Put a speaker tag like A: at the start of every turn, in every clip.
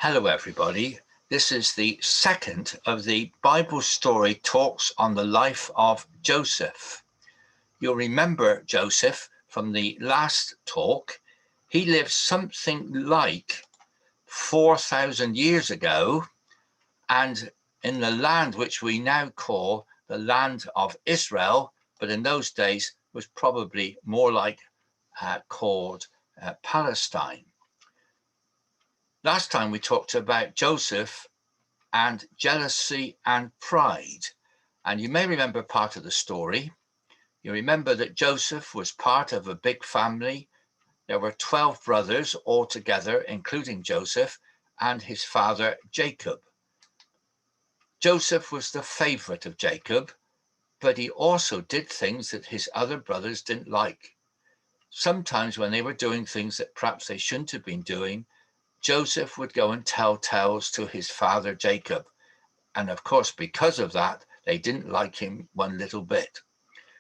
A: Hello, everybody. This is the second of the Bible story talks on the life of Joseph. You'll remember Joseph from the last talk. He lived something like 4,000 years ago, and in the land which we now call the land of Israel, but in those days was probably more like called Palestine. Last time we talked about Joseph and jealousy and pride. And you may remember part of the story. You remember that Joseph was part of a big family. There were 12 brothers altogether, including Joseph and his father Jacob. Joseph was the favorite of Jacob, but he also did things that his other brothers didn't like. Sometimes when they were doing things that perhaps they shouldn't have been doing, Joseph would go and tell tales to his father Jacob. And of course, because of that, they didn't like him one little bit.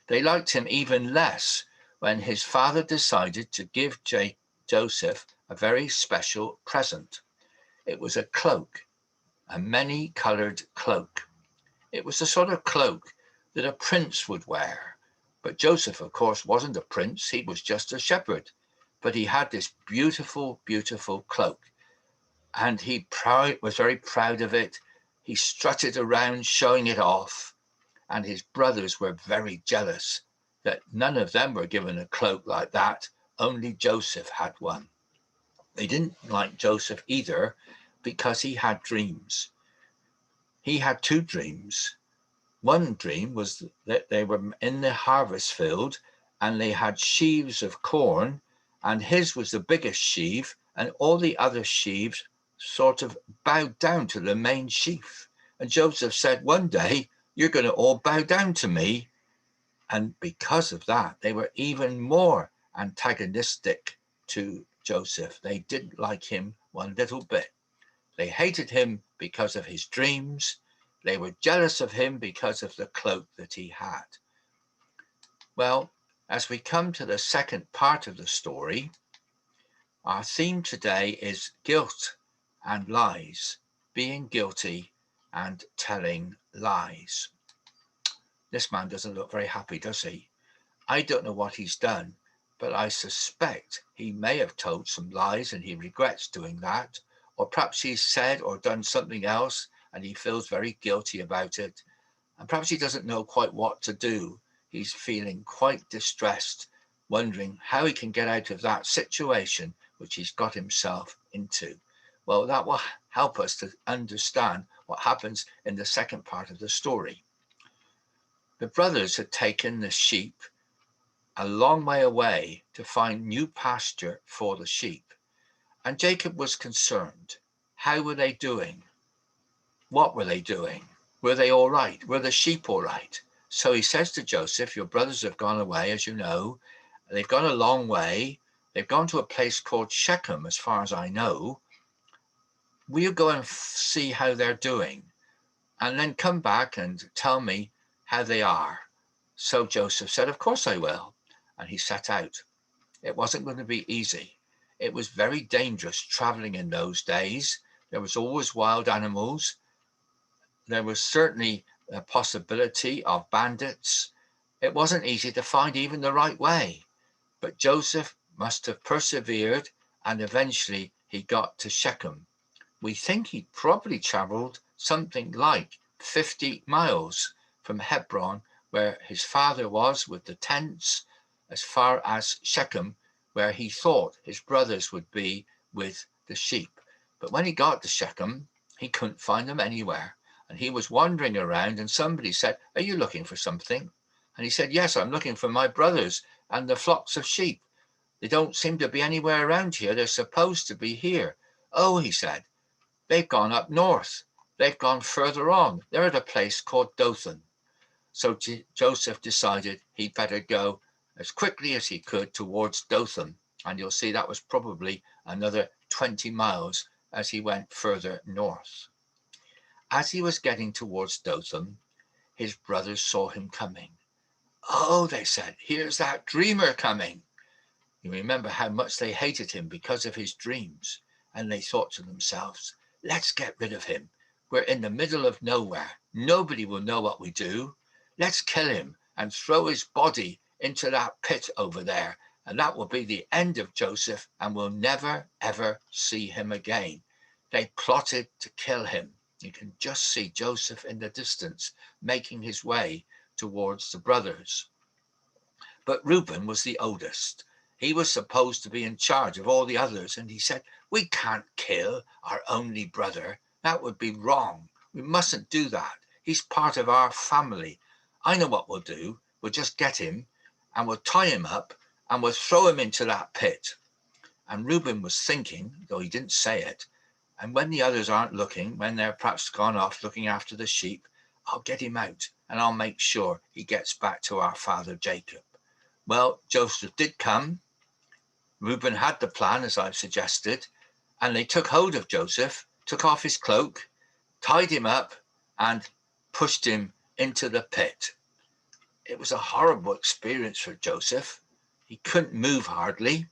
A: They liked him even less when his father decided to give Joseph a very special present. It was a cloak, a many-colored cloak. It was the sort of cloak that a prince would wear. But Joseph, of course, wasn't a prince. He was just a shepherd. But he had this beautiful, beautiful cloak. And he was very proud of it. He strutted around showing it off, and his brothers were very jealous that none of them were given a cloak like that. Only Joseph had one. They didn't like Joseph either because he had dreams. He had two dreams. One dream was that they were in the harvest field and they had sheaves of corn, and his was the biggest sheaf, and all the other sheaves sort of bowed down to the main sheaf. And Joseph said, one day, you're going to all bow down to me. And because of that, they were even more antagonistic to Joseph. They didn't like him one little bit. They hated him because of his dreams. They were jealous of him because of the cloak that he had. Well, as we come to the second part of the story, our theme today is guilt and lies, being guilty and telling lies. This man doesn't look very happy, does he? I don't know what he's done, but I suspect he may have told some lies and he regrets doing that, or perhaps he's said or done something else and he feels very guilty about it, and perhaps he doesn't know quite what to do. He's feeling quite distressed, wondering how he can get out of that situation which he's got himself into. Well, that will help us to understand what happens in the second part of the story. The brothers had taken the sheep a long way away to find new pasture for the sheep, and Jacob was concerned. How were they doing? What were they doing? Were they all right? Were the sheep all right? So he says to Joseph, your brothers have gone away, as you know. They've gone a long way. They've gone to a place called Shechem, as far as I know. Will you go and see how they're doing? And then come back and tell me how they are. So Joseph said, of course I will. And he set out. It wasn't going to be easy. It was very dangerous traveling in those days. There was always wild animals. There was certainly a possibility of bandits. It wasn't easy to find even the right way. But Joseph must have persevered, and eventually he got to Shechem. We think he probably traveled something like 50 miles from Hebron, where his father was with the tents, as far as Shechem, where he thought his brothers would be with the sheep. But when he got to Shechem, he couldn't find them anywhere. And he was wandering around, and somebody said, are you looking for something? And he said, yes, I'm looking for my brothers and the flocks of sheep. They don't seem to be anywhere around here. They're supposed to be here. Oh, he said, they've gone up north. They've gone further on. They're at a place called Dothan. So Joseph decided he'd better go as quickly as he could towards Dothan. And you'll see that was probably another 20 miles as he went further north. As he was getting towards Dothan, his brothers saw him coming. Oh, they said, here's that dreamer coming. You remember how much they hated him because of his dreams. And they thought to themselves, Let's get rid of him. We're in the middle of nowhere. Nobody will know what we do. Let's kill him and throw his body into that pit over there. And that will be the end of Joseph, and we'll never, ever see him again. They plotted to kill him. You can just see Joseph in the distance making his way towards the brothers. But Reuben was the oldest. He was supposed to be in charge of all the others, and he said, "We can't kill our only brother. That would be wrong. We mustn't do that. He's part of our family. I know what we'll do. We'll just get him, and we'll tie him up, and we'll throw him into that pit." And Reuben was thinking, though he didn't say it, and when the others aren't looking, when they're perhaps gone off looking after the sheep, I'll get him out, and I'll make sure he gets back to our father Jacob. Well, Joseph did come. Reuben had the plan, as I've suggested, and they took hold of Joseph, took off his cloak, tied him up, and pushed him into the pit. It was a horrible experience for Joseph. He couldn't move hardly,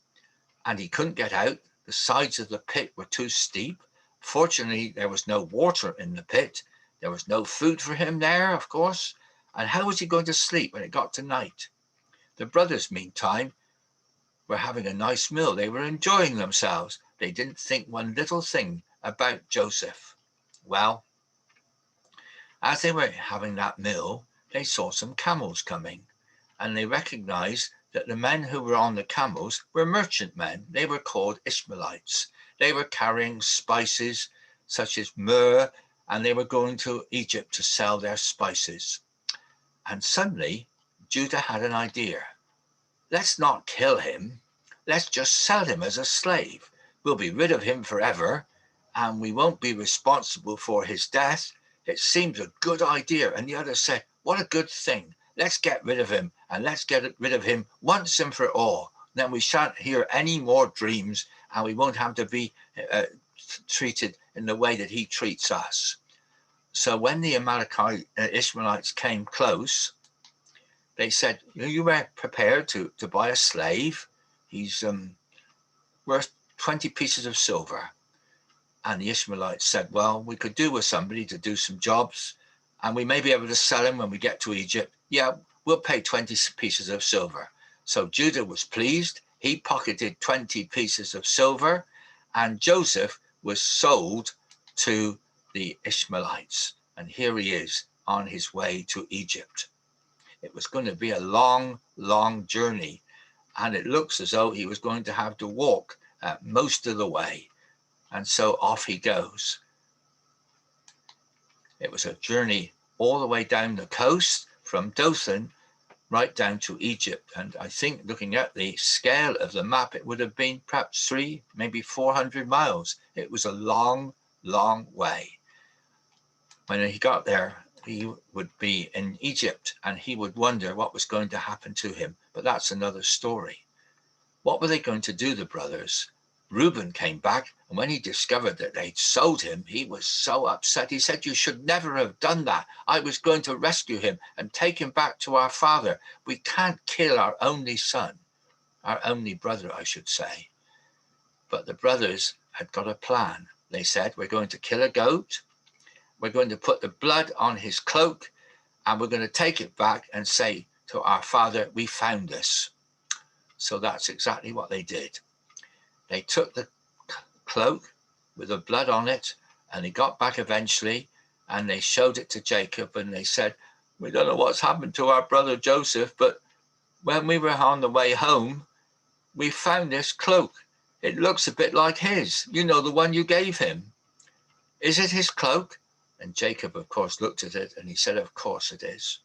A: and he couldn't get out. The sides of the pit were too steep. Fortunately, there was no water in the pit. There was no food for him there, of course. And how was he going to sleep when it got to night? The brothers, meantime, were having a nice meal. They were enjoying themselves. They didn't think one little thing about Joseph. Well, as they were having that meal, they saw some camels coming, and they recognized that the men who were on the camels were merchantmen. They were called Ishmaelites. They were carrying spices such as myrrh, and they were going to Egypt to sell their spices. And suddenly, Judah had an idea. Let's not kill him. Let's just sell him as a slave. We'll be rid of him forever, and we won't be responsible for his death. It seems a good idea. And the others said, what a good thing. Let's get rid of him, and let's get rid of him once and for all. Then we shan't hear any more dreams, and we won't have to be treated in the way that he treats us. So when the Amalekite Ishmaelites came close, they said, you were prepared to buy a slave. He's worth 20 pieces of silver. And the Ishmaelites said, well, we could do with somebody to do some jobs, and we may be able to sell him when we get to Egypt. Yeah, we'll pay 20 pieces of silver. So Judah was pleased. He pocketed 20 pieces of silver, and Joseph was sold to the Ishmaelites. And here he is on his way to Egypt. It was going to be a long, long journey, and it looks as though he was going to have to walk most of the way. And so off he goes. It was a journey all the way down the coast from Dothan right down to Egypt. And I think looking at the scale of the map, it would have been perhaps 300, maybe 400 miles. It was a long, long way. When he got there, he would be in Egypt, and he would wonder what was going to happen to him. But that's another story. What were they going to do, the brothers? Reuben came back, and when he discovered that they'd sold him, he was so upset. He said, you should never have done that. I was going to rescue him and take him back to our father. We can't kill our only son, our only brother, I should say. But the brothers had got a plan. They said, we're going to kill a goat. We're going to put the blood on his cloak, and we're going to take it back and say to our father, we found this. So that's exactly what they did. They took the cloak with the blood on it, and he got back eventually, and they showed it to Jacob, and they said, we don't know what's happened to our brother Joseph, but when we were on the way home, we found this cloak. It looks a bit like his, you know, the one you gave him. Is it his cloak? And Jacob, of course, looked at it, and he said, of course it is.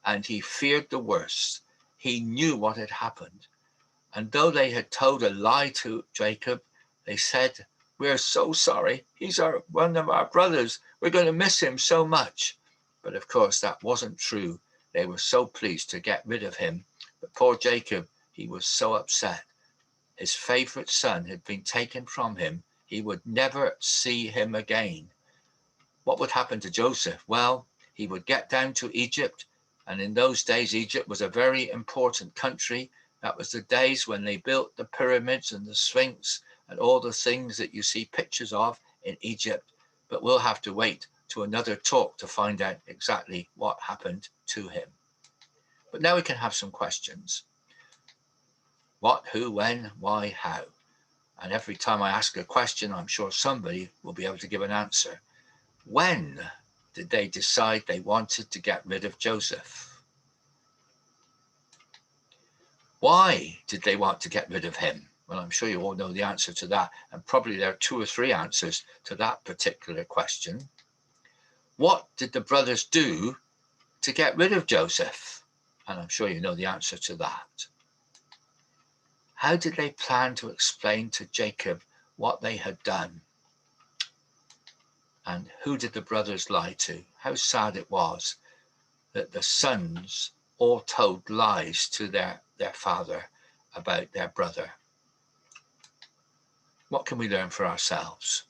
A: And he feared the worst. He knew what had happened. And though they had told a lie to Jacob, they said, we're so sorry. He's one of our brothers. We're going to miss him so much. But of course, that wasn't true. They were so pleased to get rid of him. But poor Jacob, he was so upset. His favorite son had been taken from him. He would never see him again. What would happen to Joseph? Well, he would get down to Egypt. And in those days, Egypt was a very important country. That was the days when they built the pyramids and the Sphinx and all the things that you see pictures of in Egypt. but we'll have to wait to another talk to find out exactly what happened to him. But now we can have some questions. What, who, when, why, how? And every time I ask a question, I'm sure somebody will be able to give an answer. When did they decide they wanted to get rid of Joseph? Why did they want to get rid of him? Well, I'm sure you all know the answer to that, and probably there are 2 or 3 answers to that particular question. What did the brothers do to get rid of Joseph? And I'm sure you know the answer to that. How did they plan to explain to Jacob what they had done? And who did the brothers lie to? How sad it was that the sons all told lies to their father about their brother. What can we learn for ourselves?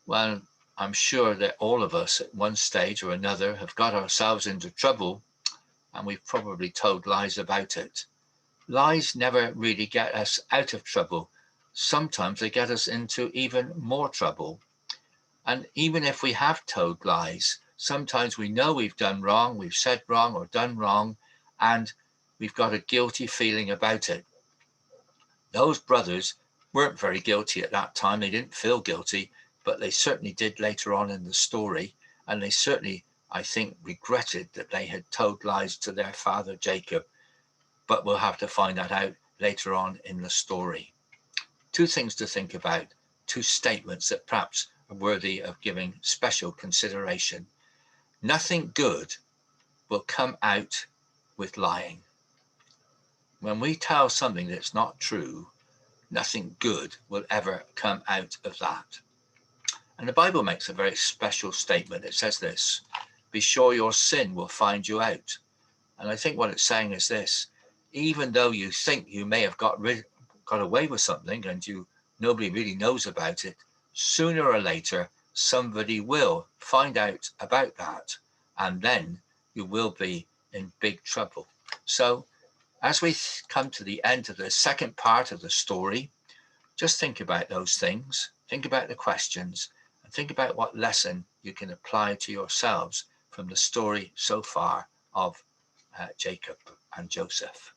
A: Well, I'm sure that all of us at one stage or another have got ourselves into trouble, and we've probably told lies about it. Lies never really get us out of trouble. Sometimes they get us into even more trouble. And even if we have told lies, sometimes we know we've done wrong, we've said wrong or done wrong, and we've got a guilty feeling about it. Those brothers weren't very guilty at that time. They didn't feel guilty, but they certainly did later on in the story. And they certainly, I think, regretted that they had told lies to their father Jacob. But we'll have to find that out later on in the story. 2 things to think about, 2 statements that perhaps are worthy of giving special consideration. Nothing good will come out with lying. When we tell something that's not true, nothing good will ever come out of that. And the Bible makes a very special statement. It says this: be sure your sin will find you out. And I think what it's saying is this: even though you think you may have got away with something and nobody really knows about it, sooner or later somebody will find out about that, and then you will be in big trouble. So as we come to the end of the second part of the story, just think about those things, think about the questions, and think about what lesson you can apply to yourselves from the story so far of Jacob and Joseph.